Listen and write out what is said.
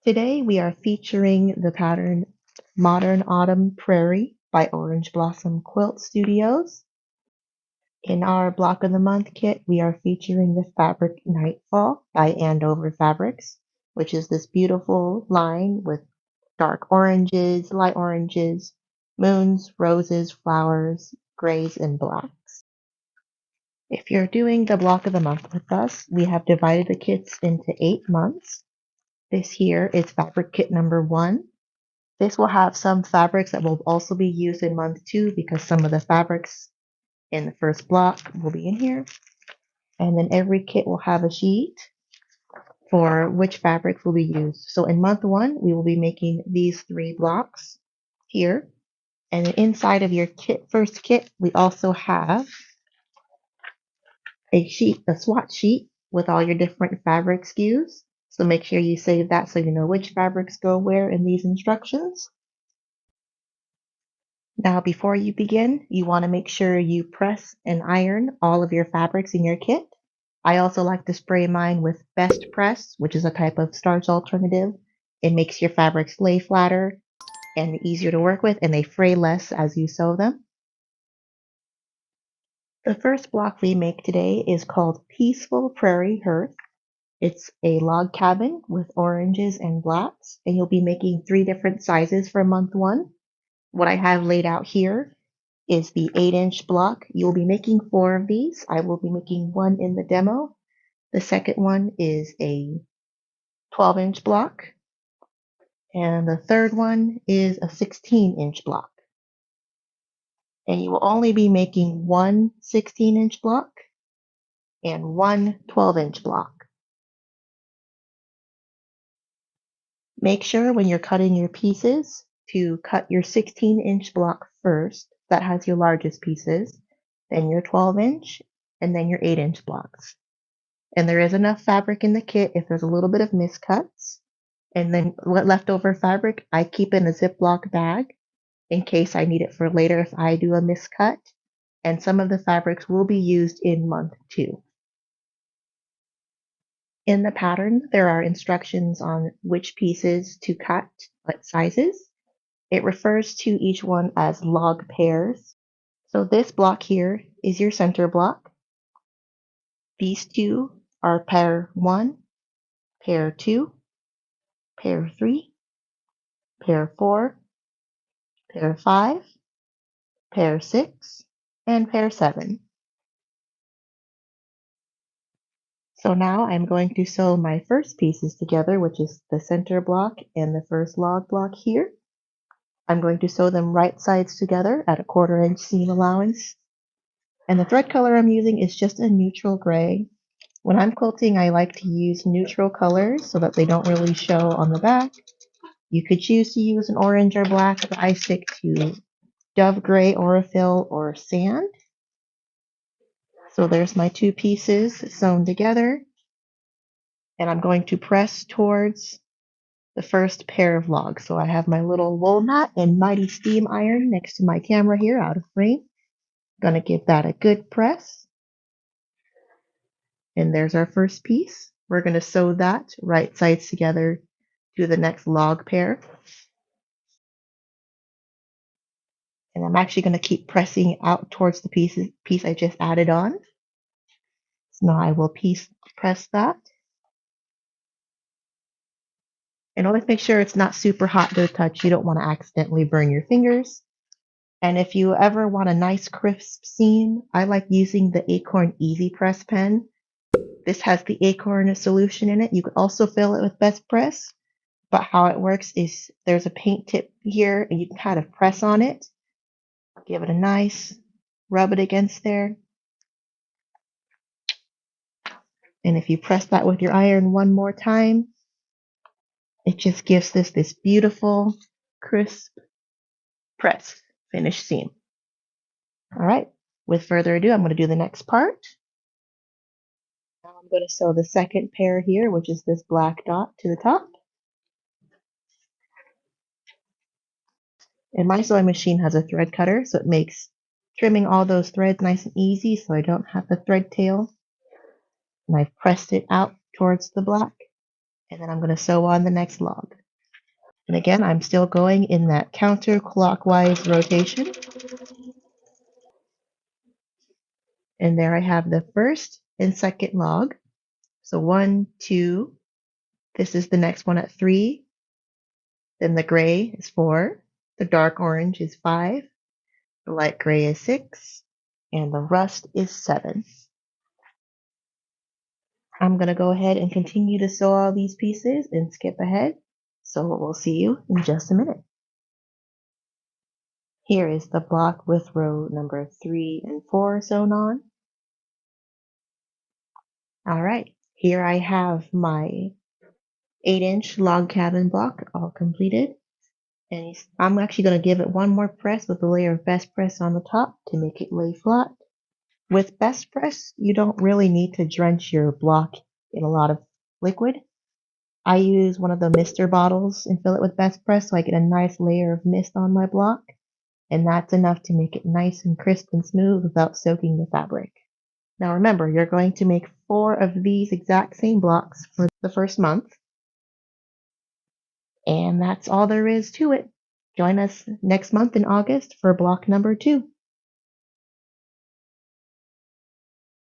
Today we are featuring the pattern Modern Autumn Prairie by Orange Blossom Quilt Studios. In our Block of the Month kit, we are featuring the fabric Nightfall by Andover Fabrics, which is this beautiful line with dark oranges, light oranges, moons, roses, flowers, grays, and blacks. If you're doing the Block of the Month with us, we have divided the kits into 8 months. This here is fabric kit number 1. This will have some fabrics that will also be used in month 2 because some of the fabrics in the first block will be in here. And then every kit will have a sheet for which fabrics will be used. So in month 1, we will be making these 3 blocks here. And then inside of your first kit, we also have a swatch sheet with all your different fabric SKUs. So make sure you save that so you know which fabrics go where in these instructions. Now, before you begin, you want to make sure you press and iron all of your fabrics in your kit. I also like to spray mine with Best Press, which is a type of starch alternative. It makes your fabrics lay flatter and easier to work with, and they fray less as you sew them. The first block we make today is called Peaceful Prairie Hearth. It's a log cabin with oranges and blacks, and you'll be making 3 different sizes for month 1. What I have laid out here is the 8-inch block. You will be making 4 of these. I will be making 1 in the demo. The second one is a 12-inch block. And the third one is a 16-inch block. And you will only be making 1 16-inch block and 1 12-inch block. Make sure when you're cutting your pieces to cut your 16-inch block first. That has your largest pieces, then your 12-inch, and then your 8-inch blocks. And there is enough fabric in the kit if there's a little bit of miscuts. And then what leftover fabric, I keep in a Ziploc bag in case I need it for later if I do a miscut. And some of the fabrics will be used in month 2. In the pattern, there are instructions on which pieces to cut, what sizes. It refers to each one as log pairs. So this block here is your center block. These 2 are pair 1, pair 2, pair 3, pair 4, pair 5, pair 6, and pair 7. So now I'm going to sew my first pieces together, which is the center block and the first log block here. I'm going to sew them right sides together at a 1/4 inch seam allowance. And the thread color I'm using is just a neutral gray. When I'm quilting, I like to use neutral colors so that they don't really show on the back. You could choose to use an orange or black, but I stick to dove gray, Aurifil, or sand. So there's my 2 pieces sewn together. And I'm going to press towards the first pair of logs. So I have my little wool knot and mighty steam iron next to my camera here out of frame. Gonna give that a good press. And there's our first piece. We're gonna sew that right sides together to the next log pair. And I'm actually gonna keep pressing out towards the piece I just added on. So now I will press that. And always make sure it's not super hot to the touch. You don't want to accidentally burn your fingers. And if you ever want a nice crisp seam, I like using the Acorn Easy Press pen. This has the Acorn solution in it. You can also fill it with Best Press, but how it works is there's a paint tip here and you can kind of press on it. Give it a nice rub it against there. And if you press that with your iron one more time, it just gives this beautiful, crisp press finish seam. All right, with further ado, I'm going to do the next part. Now I'm going to sew the second pair here, which is this black dot to the top. And my sewing machine has a thread cutter, so it makes trimming all those threads nice and easy so I don't have the thread tail. And I've pressed it out towards the black. And then I'm going to sew on the next log. And again, I'm still going in that counterclockwise rotation. And there I have the first and second log. So 1, 2. This is the next one at 3. Then the gray is 4. The dark orange is 5. The light gray is 6. And the rust is 7. I'm going to go ahead and continue to sew all these pieces and skip ahead. So we'll see you in just a minute. Here is the block with row number 3 and 4 sewn on. All right, here I have my 8-inch log cabin block all completed. And I'm actually going to give it one more press with a layer of best press on the top to make it lay flat. With best press, you don't really need to drench your block in a lot of liquid. I use one of the mister bottles and fill it with best press so I get a nice layer of mist on my block. And that's enough to make it nice and crisp and smooth without soaking the fabric. Now remember, you're going to make 4 of these exact same blocks for the first month. And that's all there is to it. Join us next month in August for block number 2.